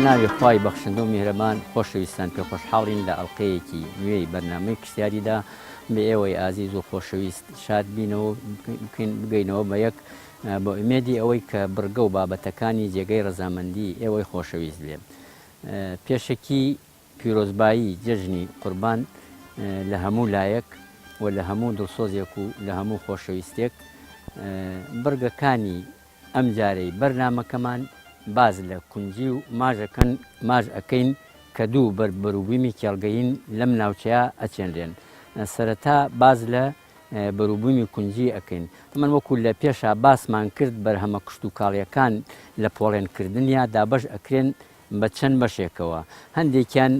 بەناوی خوای بەخشندە و میهرەبان خۆشەویستان پێ خۆشحاڵین لە ئەڵلقەیەکی نوێی بەرنامەی پرسیاریدا بە ئێوەی ئازیز و خۆشەویست شاد بینەوە بگەینەوە بە یەک بۆ ئومێدی ئەوەی کە بڕگە و بابەتەکانی جێگەی ڕەزامەندی ئێوەی خۆشەویست بێ. پێشەکی پیرۆزبایی جەژنی قوربان لە هەموو لایەک و لە هەموو دڵسۆزێک و لە هەموو خۆشەویستێک بڕگەکانی ئەم جارەی بەرنامەکەمان باز لە کونجی و ماژ ئەەکەین کە دوو بەروبوومی کێڵگەین لەم ناوچەیە ئەچێنرێن. سەرەتا باز لە بەروبوومی کونجی ئەەکەین. ئەمەن وەکو لە پێشە باسمان کرد بەرهەمە کشت و کاڵیەکان لە پۆڵێنکردنیا دابەش ئەکرێن بە چەند بەشێکەوە. هەندێکیان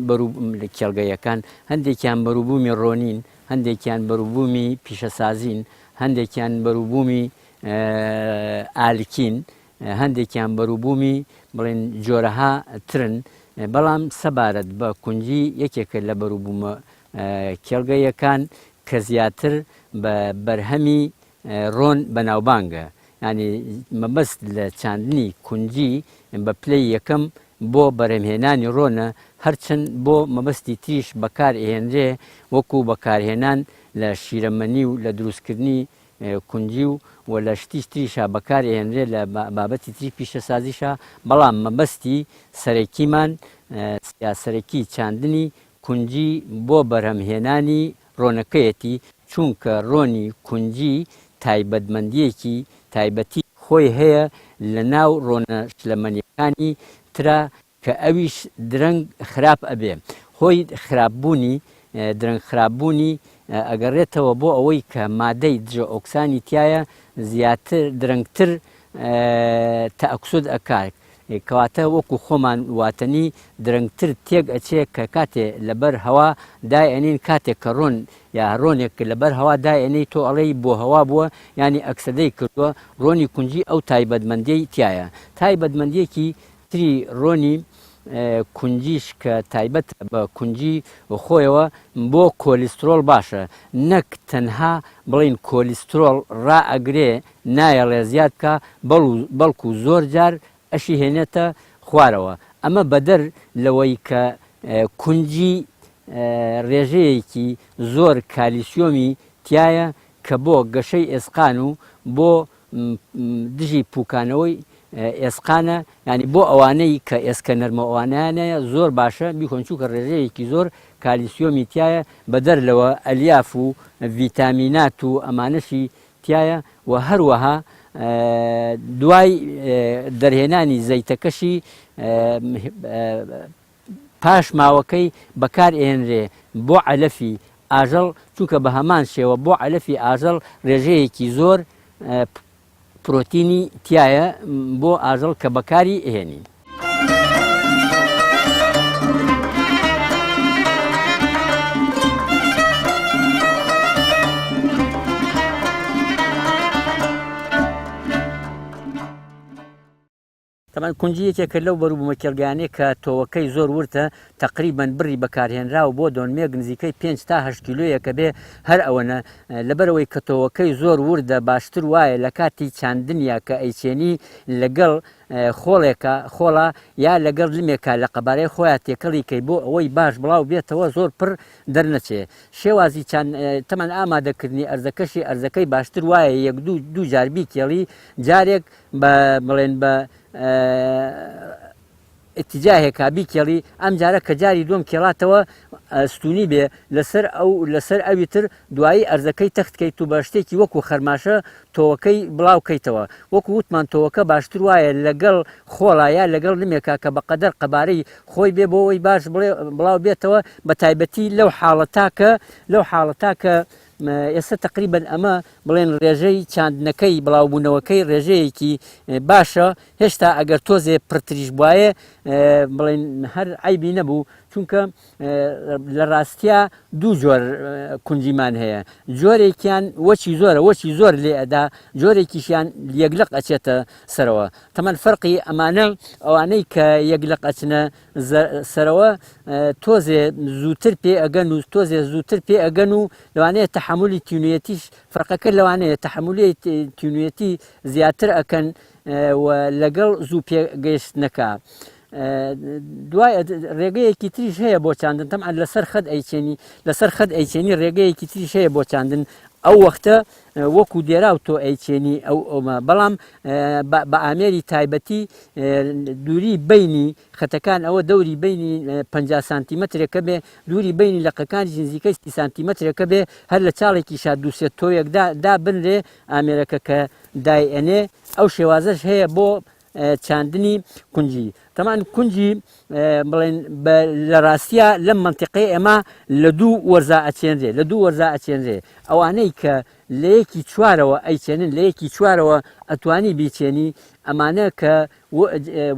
کێڵگەیەکان، هەندێکیان بەروبوومی ڕۆنین، هەندێکیان بەروبوومی پیشەسازین، هەندێکیان بەروبوومی ئالکین، هەندێکیان بەروبوومی بڵێن جۆرەها ترن. بەڵام سەبارەت بە کونجی یەکێکە لە بەروبوومە کێڵگەیەکان کە زیاتر بە بەرهەمی ڕۆن بەناوبانگە. ینی مەبەست لە چاندنی کونجی بە پلەی یەکەم بۆ بەرهەمهێنانی ڕۆنە، هەرچەند بۆ مەبەستی تریش بەکارهێنرێ وەکو بەکارهێنان لە شیرەمەنی و لە دروستکردنی کونجی و لە شتیش تریشە بەکارهێنرێ لە بابەتی تری پیشەسازیشە. بەڵام مەبەستی سەرەکیمان سیاسەرەکی چاندنی کونجی بۆ بەرهەمهێنانی ڕۆنەکەیەتی، چونکە ڕۆنی کونجی تایبەتمەندیەکی تایبەتی خۆی هەیە لە ناو ڕۆنە شلەمەنیەکانی ترا کە ئەویش درەنگ خراپ ئەبێ. خۆی خراپبوونی درەنگ خراپبوونی ئەگەڕێتەوە بۆ ئەوەی کە مادەی دژە ئۆکسانی تایە زیاتر درەنگتر تەئەکسود ئەکات، کەواتە وەکو خۆمان واتەنی درەنگتر تێک ئەچێ کە کاتێ لەبەر هەوا دایئەنین. کاتێک کە ڕۆن یا ڕۆنێک لەبەر هەوا دایئەنەی تۆ ئەڵەی بۆ هەوا بووە، ینی ئەکسەدەی کردووە. ڕۆنی کونجی ئەو تایبەتمەندیی تایە. تایبەتمەندیەکی تری ڕۆنی کونجیش کە تایبەت بە کونجی خۆیەوە بۆ کۆلیسترۆل باشە، نەک تەنها بڵین کۆلیسترۆل ڕائەگرێ نایەڵێ زیاد بکە، بەڵکو زۆر جار ئەشی هێنێتە خوارەوە. ئەمە بەدەر لەوەی کە کونجی ڕێژەیەکی زۆر کالیسیۆمی تایە کە بۆ گەشەی ئێسقان و بۆ دژی پوکانەوەی ئێسقانە، ینی بۆ ئەوانەی کە ئێسکە نەرمەوانیانەیە زۆر باشە بیخۆن، چووکە ڕێژەیەکی زۆر کالیسیۆمی تایە. بەدەر لەوە ئەلیاف و ڤیتامینات و ئەمانەشی تایە و هەروەها دوای دەرهێنانی زەیتەکەشی پاش ماوەکەی بەکارهێنرێ بۆ عەلەفی ئاژەڵ، چونکە بە هەمان شێوە بۆ عەلەفی ئاژەڵ ڕێژەیەکی زۆر پرۆتینی تایە بۆ ئاژەڵ کە بەکاری هێنین. تەمان کونجی یەکێکە لەو بەروبوومە کێڵگەیانەیە کە تۆوەکەی زۆر ورتە، تەقریبەن بڕی بەکارهێنراوە بۆ دۆنمێک نزیکەی 5 تا 8 کیلۆیەکە بێ. هەر ئەوەنە لەبەرەوەی کە تۆوەکەی زۆر وردە باشتر وایە لە کاتی چاندنیا کە ئەیچێنی لەگەڵ خۆڵە یا لەگەڵ لمێکە لە قەبارەی خۆیان تێکەڵی کەی بۆ ئەوەی باش بڵاو بێتەوە زۆر پڕ دەرنەچێ. شێوازی تەمان ئامادەکردنی ئەرزەکەی باشتر وایە یەک دوو جاربی کێڵی جارێک بڵێن بە ئتیجاهێکا بیکێڵی، ئەم جارە کە جاری دوم کێڵاتەوە ستونی بێ لەسەر ئەوی تر دوایی ئەرزەکەی تەختکەیت و بە شتێکی وەکو خەرماشە تۆوەکەی بڵاوکەیتەوە. وەکو وتمان تۆوەکە باشتر وایە لەگەڵ خۆڵا یا لەگەڵ لمێکا کە بەقەدەر قەبارەی خۆی بێ بۆەوەی باش بڵاو بێتەوە. بە تایبەتی لەو حاڵەتا کە ئێستا تقریبەن ئەمە بڵێن ڕێژەی چاندنەکەی بڵاوبوونەوەکەی ڕێژەیەکی باشە. هێشتا ئەگەر تۆزێ پرتریش بواە بڵێن هەر عیبی نەبوو، چونکە لە ڕاستیا دوو جۆر کونجیمان هەیە. جۆرێکیان وەچی زۆر لێ ئەدا، جۆرێکیشیان یەکلق ئەچێتە سەرەوە. تەمان فەرقی ئەوانەی کە یەکلق ئەچنە سەرەوە تۆزێ زووتر پێ ئەگەن و تۆزێ زووتر پێ ئەگەن و لەوانەیە تەحملی تیونەتیش فەرقەکە لەوانەیە تەحملی تیونەتی زیاتر ئەکەن و لەگەڵ زوو پێگەیشتنەکە. دوای ڕێگەیەکی تریش هەیە بۆ چاندن تەمعەن لەسەر خەت ئەیچێنی ڕێگەیەکی تریش هەیە بۆ چاندن ئەو وەختە وەکو دێرا و تۆ ئەیچێنی ئەومە بەڵام بە ئامێری تایبەتی دووری بینی خەتەکان ئەوە دەوری بینی 50 سانتیمەترێکە بێ دووری بینی لەقەکانی نزیکەی 30 سانتیمەترێکە بێ هەر لە چاڵێکی شا دووسێت تۆیەکدا دابنرێ ئامێرەکە کە دایئەنێ ئەو شێوازەش هەیە بۆ چاندنی کونجی تەمان کونجی بڵێن لە ڕاستیە لەم منتیقەی ئێمە لە دوو وەرزا ئەچێنرێ ئەوانەی کە لە یەکی چوارەوە ئەیچێنن لە یەکی چوارەوە ئەتوانی بیچێنی ئەمانە کە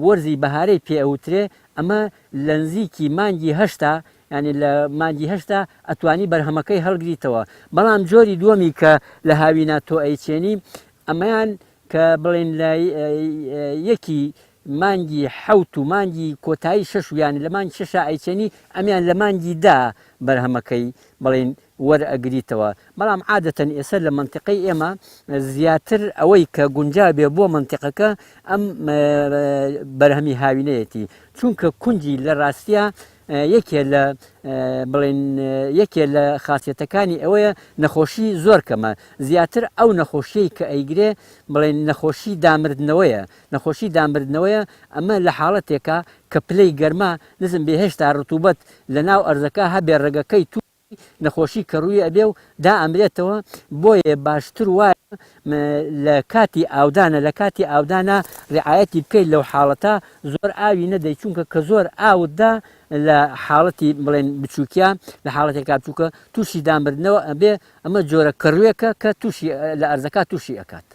وەرزی بەهارەی پێئەوترێ ئەمە لە نزیکی مانگی هەشتا ینی لە مانگی هەشتا ئەتوانی بەرهەمەکەی هەڵگریتەوە بەڵام جۆری دووەمی کە لە هاوینا تۆ ئەیچێنی ئەمەیان کە بڵێن لە یەکی مانگی حەوت و مانگی کۆتایی شەش و یانی لە مانگی شەشا ئەیچێنی ئەمیان لە مانگی دا بەرهەمەکەی بڵێن وەرئەگریتەوە بەڵام عادەتەن ئێستا لە منتیقەی ئێمە زیاتر ئەوەی کە گونجا بێ بۆ منتیقەکە ئەم بەرهەمی هاوینەیەتی چونکە کونجی لە ڕاستیە یەکێ لە خاصیەتەکانی ئەوەیە نەخۆشی زۆر کەمە زیاتر ئەو نەخۆشیی کە ئەیگرێ بڵێن نەخۆشی دامردنەوەیە ئەمە لە حاڵەتێکە کە پلەی گەرما نزم بێ هێشتا ڕتوبەت لە ناو ئەرزەکە هەبێ ڕێگەکەی تو نەخۆشی کە ڕووی ئەبێ و دا ئەمرێتەوە بۆیە باشتر وایە لە کاتی ئاودانە ڕعایەتی بکەیت لەو حاڵەتە زۆر ئاوی نەدەی چونکە کە زۆر ئاوتدا لە حاڵەتی بڵێن بچووکە لە حاڵەتێکا بچووکە تووشی دامردنەوە ئەبێ ئەمە جۆرە کەڕوێکە کە تووشی لە ئەرزەکە تووشی ئەکات.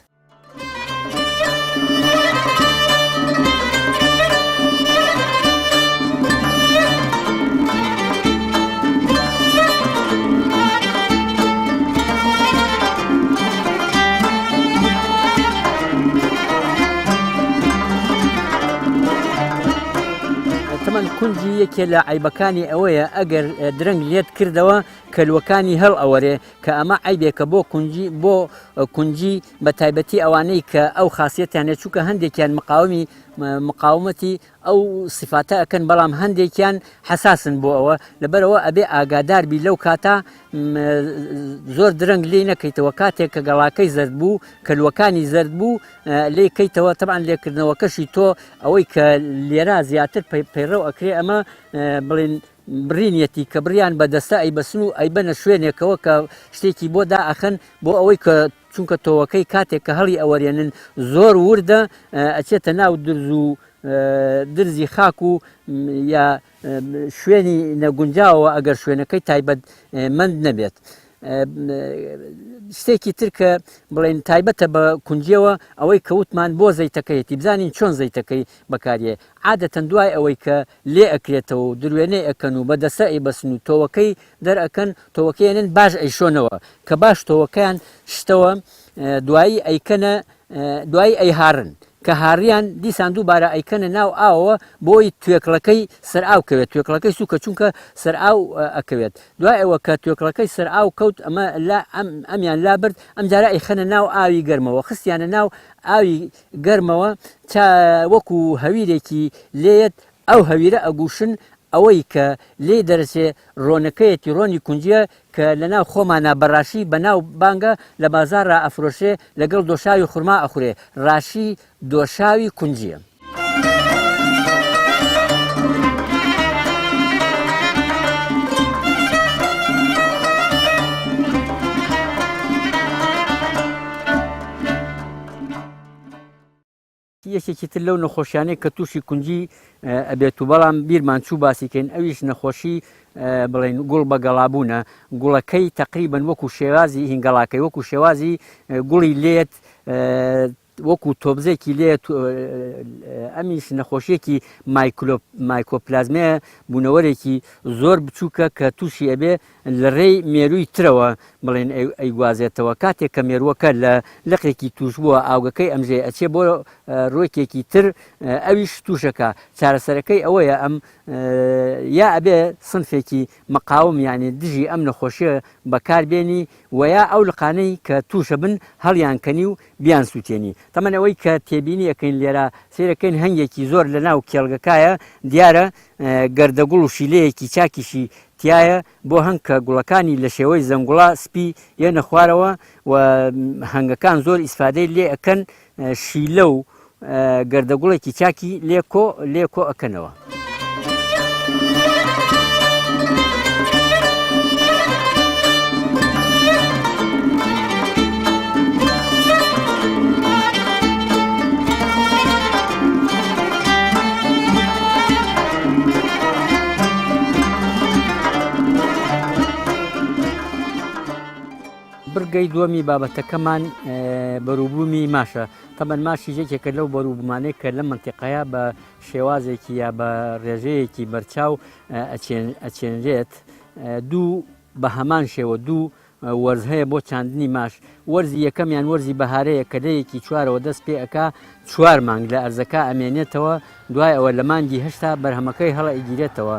کونجی یەکێ لە عیبەکانی ئەوەیە ئەگەر درەنگ لێت کردەوە کەلوەکانی هەڵ ئەوەرێ کە ئەمە عیبێکە بۆ کونجی بە تایبەتی ئەوانەی کە ئەو خاصیەتیان چووکە هەندێکیان مقاومەتی ئەو سفاتە ئەکەن بەڵام هەندێکیان حساسن بۆ ئەوە لەبەرەوە ئەبێ ئاگاداربی لەو کاتە زۆر درەنگ لێ نەکەیتەوە کاتێک کە گەڵاکەی زەرد بوو کەلوەکانی زەرد بوو لێکەیتەوە تەبعاً لێکردنەوەکەشی تۆ ئەوەی کە لێرە زیاتر پەیڕەو ئەکرێ ئەمە بڵێن بڕینەتی کە بڕیان بەدەستە ئەیبەسن و ئەیبەنە شوێنێکەوە کە شتێکی بۆ دائەخەن بۆ ئەوەی کە چونکە تۆوەکەی کاتێک کە هەڵی ئەوەرێنن زۆر وردە ئەچێتە ناو درزی خاک و یا شوێنی نەگونجاوە ئەگەر شوێنەکەی تایبەت مەند نەبێت. شتێکی ترکە بڵێن تایبەتە بە کونجیەوە ئەوەی کەوتمان بۆ زەیتەکەیەتی بزانین چۆن زەیتەکەی بەکارێ عادەتەن دوای ئەوەی کە لێ ئەکرێتەوە و دروێنەی ئەکەن و بەدەسە ئەیبەسن و تۆوەکەی دەرئەکەن تۆوەکەیانن باش ئەیشۆنەوە کە باش تۆوەکەیان شتەوە دوایی ئەیکەنە دوایی ئەیهاڕن کە هاڕیان دیسان دووبارە ئەیکەنە ناو ئاوەوە بۆی توێکڵەکەی سەرئاو کەوێت توێکڵەکەی سوکە چونکە سەرئاو ئەکەوێت دوای ئەوە کە توێکڵەکەی سەرئاو کەوت ئەمیان لابرد ئەم جارە ئەیخەنە ناو ئاوی گەرمەوە خستیانە ناو ئاوی گەرمەوە وەکو هەویرێکی لێیت ئەو هەویرە ئەگوشن ئەوەی کە لێ دەرسێ ڕۆنەکەیەتی ڕۆنی کونجیە کە لەناو خۆمانە بەڕاشی بەناو بانگە لە بازار ئەفرۆشێ لەگەڵ دۆشاوی خورما ئەخورێ ڕاشی دۆشاوی کونجیە. یەکێکی تر لەو نەخۆشیانەی کە تووشی کونجی ئەبێت و بەڵام بیرمان چوو باسیکەین ئەویش نەخۆشی بڵێن گوڵ بە گەڵابوونە گوڵەکەی تەقریبەن وەکو شێوازی هینگەڵاکەی وەکو شێوازی گوڵی لێت وەکو تۆبزێکی لێت ئەمیش نەخۆشیەکی مایکۆپلازمەیە بوونەوەرێکی زۆر بچووکە کە تووشی ئەبێ لە ڕێی مێرووی ترەوە بڵێن ئەیگوازێتەوە کاتێک کە مێرووەکە لە لەقێکی توش بووە ئاوگەکەی ئەمژێ ئەچێ بۆ ڕۆیکێکی تر ئەویش تووشەکە چارەسەرەکەی ئەوەیە ئەم یا ئەبێ سنفێکی مەقاوم یعنی دژی ئەم نەخۆشیە بەکاربێنی و یا ئەو لقانەی کە تووشە بن هەڵیانکەنی و بیان سووتێنی تەمەنەوەی کە تێبینی ئەەکەین لێرە سیرەکەین هەنگێکی زۆر لە ناو کێڵگەکایە دیارە گەردەگوڵ و شیلەیەکی چاکیشی تایە بۆ هەنگ کە گوڵەکانی لە شێوەی زەنگوڵا سپی یەنە خوارەوە و هەنگەکان زۆر ئیسفادەی لێ ئەەکەن شیلە و گەردەگوڵێکی چاکی لێ کۆ ئەەکەنەوە. بڕگەی دووەمی بابەتەکەمان بەرووبوومی ماشە تەمەەن ماشی یەکێکە لەو بەرووبوومانەی کە لە منتیقەیە بە شێوازێکی یا بە ڕێژەیەکی بەرچاو ئەچێنرێت دوو بە هەمان شێوە دوو وەرز هەیە بۆ چاندنی ماش وەرزی یەکەمیان وەرزی بەهارەیە کە لەیەکی چوارەوە دەست پێ ئەکا 4 مانگ لە ئەرزەکە ئەمێنێتەوە دوای ئەوە لە مانگی هەشتا بەرهەمەکەی هەڵە ئیگیرێتەوە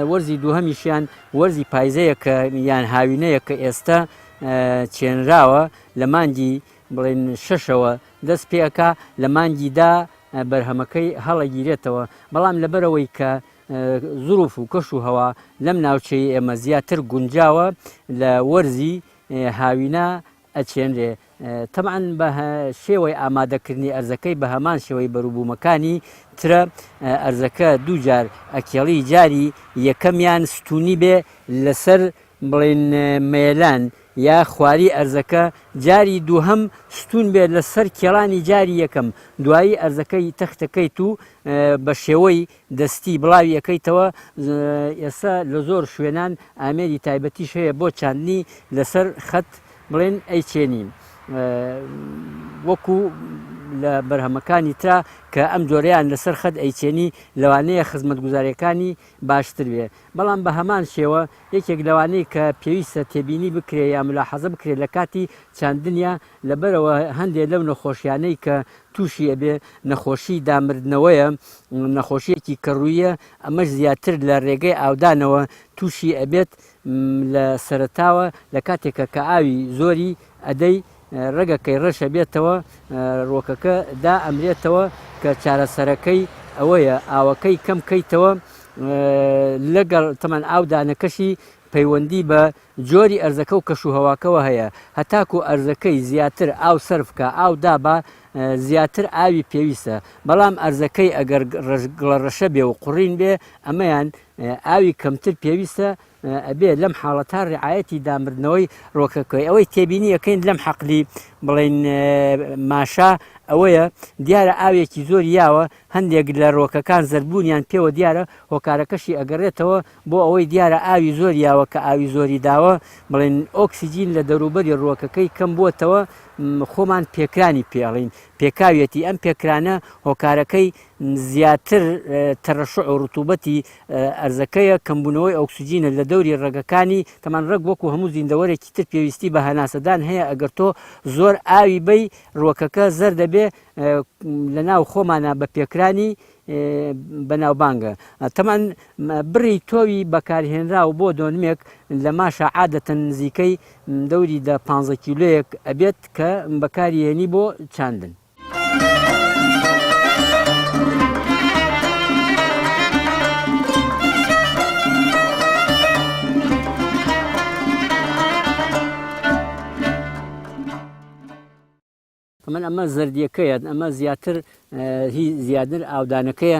وەرزی دووهەمیشیان وەرزی پایزەیە کە یان هاوینەیە کە ئێستا چێنراوە لە مانگی بڵێن 6ەوە دەست پێەکە لە مانگیدا بەرهەمەکەی هەڵەگیرێتەوە بەڵام لەبەرەوەی کە زروف و کەش و هەوا لەم ناوچەی ئێمە زیاتر گونجاوە لە وەرزی هاوینە ئەچێنرێ تەمان بە شێوەی ئامادەکردنی ئەرزەکەی بە هەمان شێوەی بەرووبوومەکانی ترە ئەرزەکە دووجار ئەکێڵی جاری یەکەمیان ستونی بێ لەسەر بڵێن مێلان یا خواری ئەرزەکە جاری دووهەم ستون بێت لەسەر کێڵانی جاری یەکەم دوایی ئەرزەکەی تەختەکەیت و بە شێوەی دەستی بڵاوی یەکەیتەوە ئێستا لە زۆر شوێنان ئامێری تایبەتیش هەیە بۆ چاندنی لەسەر خەت بڵێن ئەیچێنین وەکو لە بەرهەمەکانی ترا کە ئەم جۆرەیان لەسەر خەت ئەیچێنی لەوانەیە خزمەتگوزاریەکانی باشتر بێ بەڵام بە هەمان شێوە یەکێک لەوانەیە کە پێویستە تێبینی بکرێ یا ملاحەزە بکرێت لە کاتی چاندنیا لەبەرەوە هەندێک لەو نەخۆشیانەی کە تووشی ئەبێ نەخۆشی دامردنەوەیە نەخۆشیەکی کەڕوویە ئەمەش زیاتر لە ڕێگەی ئاودانەوە تووشی ئەبێت لە سەرتاوە لە کاتێکە کە ئاوی زۆری ئەدەی ڕێگەکەی ڕەشە بێتەوە ڕۆکەکە دا ئەمرێتەوە کە چارەسەرەکەی ئەوەیە ئاوەکەی کەم کەیتەوە لەگەڵ تەمان ئاودانەکەشی پەیوەندی بە جۆری ئەرزەکە و کەش و هەواکەوە هەیە هەتاکو ئەرزەکەی زیاتر ئاو سەرفکە ئاو دابا زیاتر ئاوی پێویستە بەڵام ئەرزەکەی ئەگەر گڵەڕەشە بێ و قوڕین بێ ئەمەیان ئاوی کەمتر پێویستە ئەبێ لەم حاڵەتا ڕعایەتی دامردنەوەی ڕۆکەکەی ئەوەی تێبینی یەکەین لەم حەقلی بڵێن ماشا ئەوەیە دیارە ئاوێکی زۆر یاوە هەندێک لە ڕۆکەکان زەربوونیان پێوە دیارە هۆکارەکەشی ئەگەڕێتەوە بۆ ئەوەی دیارە ئاوی زۆر یاوە کە ئاوی زۆری داوە بڵێن ئۆکسسیجین لە دەوروبەری ڕۆکەکەی کەم بووتەوە خۆمان پێکرانی پێڵین پێکاوێتی ئەم پێکرانە هۆکارەکەی زیاتر تەڕەشع و ڕتوبەتی ئەرزەکەیە کەمبوونەوەی ئۆکسسیجینە لە دەوری ڕێگەکانی تەمان ڕێک وەکو هەموو زیندەوەرێکی تر پێویستی بە هەناسەدان هەیە ئەگەر تۆ زۆر ئاوی بەی ڕۆکەکە زەر دەبێ لە ناو خۆمانە بە پێکرانی بەناوبانگە تەمان بڕی تۆوی بەکارهێنرا و بۆ دۆنمێک لە ماشە عادەتەن نزیکەی دەوری دە 15 کیلۆیەک ئەبێت کە بەکارهێنی بۆ چاندن. من ئەمە زەردیەکەیە ئەمە زیاتر هی زیاتر ئاودانەکەیە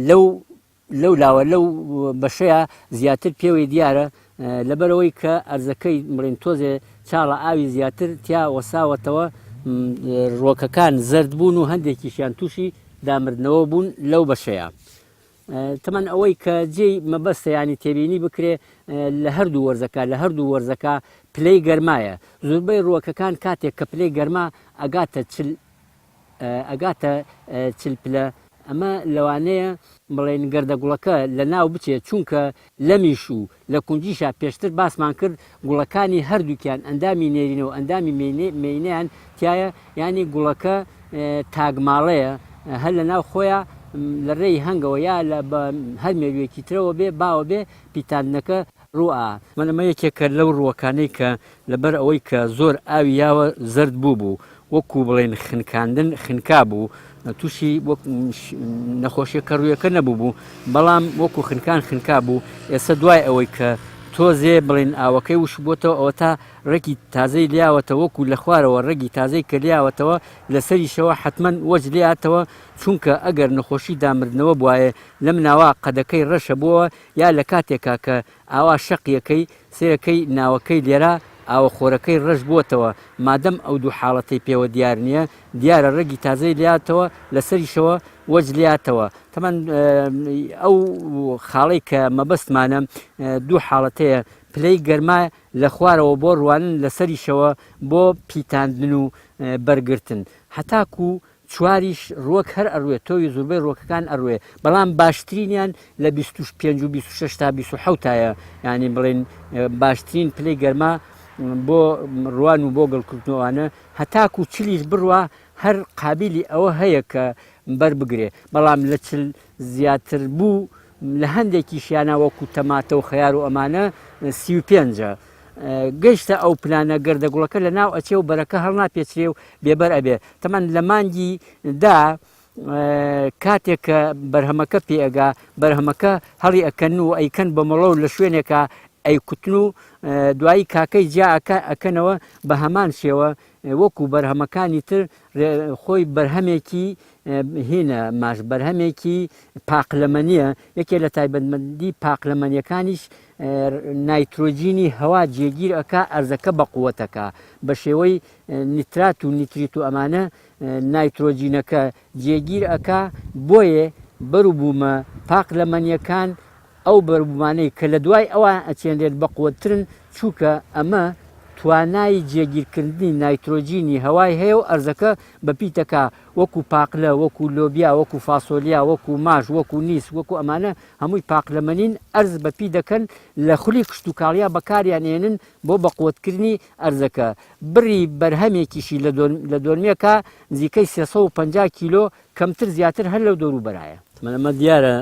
لەو لاوە لەو بەشەیە زیاتر پێوەی دیارە لەبەرەوەی کە ئەرزەکەی بڵێن تۆزێ چاڵە ئاوی زیاتر تیا وەساوەتەوە ڕۆکەکان زرد بوون و هەندێکیشیان تووشی دامردنەوە بوون لەو بەشەیە. تەمان ئەوەی کە جێی مەبەستە ینی تێبینی بکرێ لە هەردوو وەرزەکە لە هەردوو وەرزەکە پلەی گەرمایە زۆربەی ڕۆکەکان کاتێک کە پلەی گەرما ئەگاتە چل پلە ئەمە لەوانەیە بڵێن گەردەگوڵەکە لە ناو بچێت چونکە لەمیش و لە کونجیشە پێشتر باسمان کرد گوڵەکانی هەردووکیان ئەندامی نێرینەوە ئەندامی مینیان تایە ینی گوڵەکە تاگماڵەیە هەر لە ناو خۆیان لە ڕێی هەنگەوە یا لە هەر مێوێکی ترەوە بێ باوە بێ پیتاندنەکە ڕوئا منەمە یەکێکە لەو ڕوەکانەی کە لەبەر ئەوەی کە زۆر ئاوی یاوە زرد بوو وەکو بڵێن خنکاندن خنکا بوو تووشی نەخۆشیەکە ڕوویەکە نەبوو بەڵام وەکو خنکا بوو ئێستا دوای ئەوەی کە تۆزێ بڵێن ئاوەکەی وش بۆتەوە ئەوە تا ڕێکی تازەی لیاوەتە وەکو لە خوارەوە ڕێگی تازەی کە لیاوەتەوە لەسەریشەوە حتمما وەج لاتەوە چونکە ئەگەر نەخۆشی دامردنەوە بواە لەم ناوە قەدەکەی ڕەشە بووە یا لە کاتێکا کە ئاوا شەقیەکەی سێرەکەی ناوەکەی لێرە ئاوە خۆرەکەی ڕەش بووتەوە مادەم ئەو دوو حاڵەتی پێوە دیار نییە دیارە ڕێگی تازەی لاتەوە لەسەریشەوە وەج لاتەوە تەمان ئەو خاڵی کە مەبەستمانە دوو حاڵەتەیە پلەی گەرما لە خوارەوە بۆ ڕوانن لەسەریشەوە بۆ پیتاندن و بەرگرتن هەتاکو چواریش ڕوەک هەر ئەروێ تۆوی زوربەی ڕۆکەکان ئەروێ بەڵام باشترینیان لە 25 و 26 تا 27 ینی بڵێن باشترین پلەی گەرما بۆ ڕوان و بۆ گەڵکردنەوەوانە هەتاکو چلیش بڕوە هەر قابلی ئەوە هەیە کە بەربگرێ بەڵام لە چل زیاتر بوو لە هەندێکی شیانە وەکو تەماتە و خەیار و ئەمانە 35 گەشتە ئەو پلانە گەردەگوڵەکە لە ناو ئەچێ و بەرەکە هەڵناپێچرێ و بێبەر ئەبێ تەمان لە مانگی دا کاتێک کە بەرهەمەکە پێئگا بەرهەمەکە هەڵی ئەکەن و ئەیکەن بە مەڵە و لە شوێنێکە ئەیکوتن و دوایی کاکەی جا ئەکەنەوە بە هەمان شێوە وەکو بەرهەمەکانی تر خۆی بەرهەمێکی هینە ماش بەرهەمێکی پاقلەمەنیە یەکێ لە تایبەتمەندی پاقلەمەنیەکانیش نایترۆجینی هەوا جێگیر ئەکا ئەرزەکە بە قووەتەکە بە شێوەی نیترات و نیتریت و ئەمانە نایترۆجینەکە جێگیر ئەکا بۆیە بەروبوومە پاقلەمەنیەکان ئەو بەربوومانەی کە لە دوای ئەوە ئەچێنرێت بە قووەترن چووکە ئەمە توانای جێگیرکردنی نایترۆجینی هەوای هەیە و ئەرزەکە بەپیتەکە وەکو پاقلە وەکو لۆبیا وەکو فاسۆلیا وەکو ماش وەکو نیس وەکو ئەمانە هەمووی پاقلەمەنین ئەرز بەپی دەکەن لە خولی کشت و کاڵیا بەکاریان هێنن بۆ بەقووەتکردنی ئەرزەکە بڕی بەرهەمێکیشی لە دۆرمێکە نزیکەی 350 کیلۆ کەمتر زیاتر هەر لەو دەوروبەرایە منەمە دیارە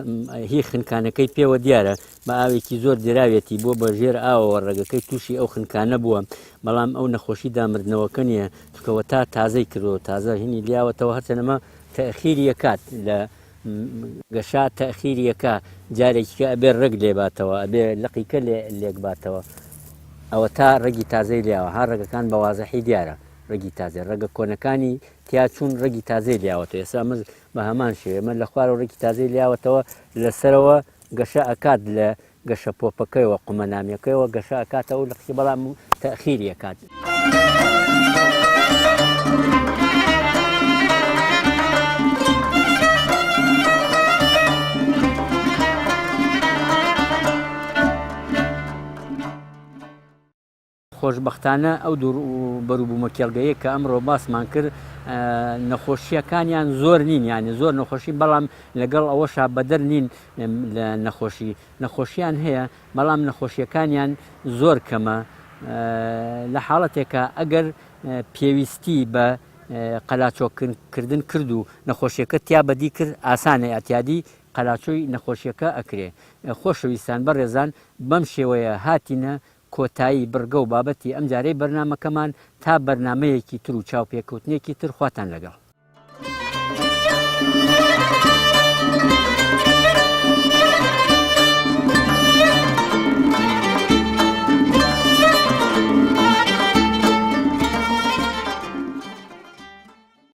هی خنکانەکەی پێوە دیارە بە ئاوێکی زۆر دراوێتی بۆ بەژێر ئاوەوە ڕێگەکەی تووشی ئەو خنکانە بووە بەڵام ئەو نەخۆشی دامردنەوەکە نیە چکەوە تا تازەی کردەوە تازە هینی لیاوەتەوە هەرچەنەمە تەخیریەکات لە گەشا تەخیریەکە جارێکیکە ئەبێ ڕێک لێباتەوە ئەبێ لەقیکە لێک باتەوە ئەوە تا ڕێگی تازەی لیاوە هەر ڕێگەکان بە وازەحی دیارە ڕێگی تازە ڕێگە کۆنەکانی تیا چوون ڕێگی تازەی لیاوەتەوە ئێستا مز بە هەمان شێوە من لە خوارە ڕێکی تازەی لیاوەتەوە لەسەرەوە گەشە ئەکات لە گەشە پۆپەکەیەوە قومەنامەکەیەوە گەشە ئەکاتەوە لە قسەی بەڵام تەخیری ئەکات. خۆشببختانە ئەو بەروبوومە کێڵگەیە کە ئەمڕۆ باسمان کرد نەخۆشیەکانیان زۆر نین یانی زۆر نەخۆشی بەڵام لەگەڵ ئەوەشا بەدەر نین لە نەخۆشییان هەیە بەڵام نەخۆشیەکانیان زۆر کەمە لە حاڵەتێکە ئەگەر پێویستی بە قەلاچۆکردن کرد و نەخۆشیەکە تیا بەدی کرد ئاسانە ئەتیادی قەلاچۆی نەخۆشیەکە ئەکرێ خۆشەویستان بەڕێزان بەم شێوەیە هاتینە کۆتایی بڕگە و بابەتی ئەم جارەی بەرنمەکەمان تا بەرنمەیەکی تر و چاوپێکەوتنێکی تر خواتان لەگەڵ.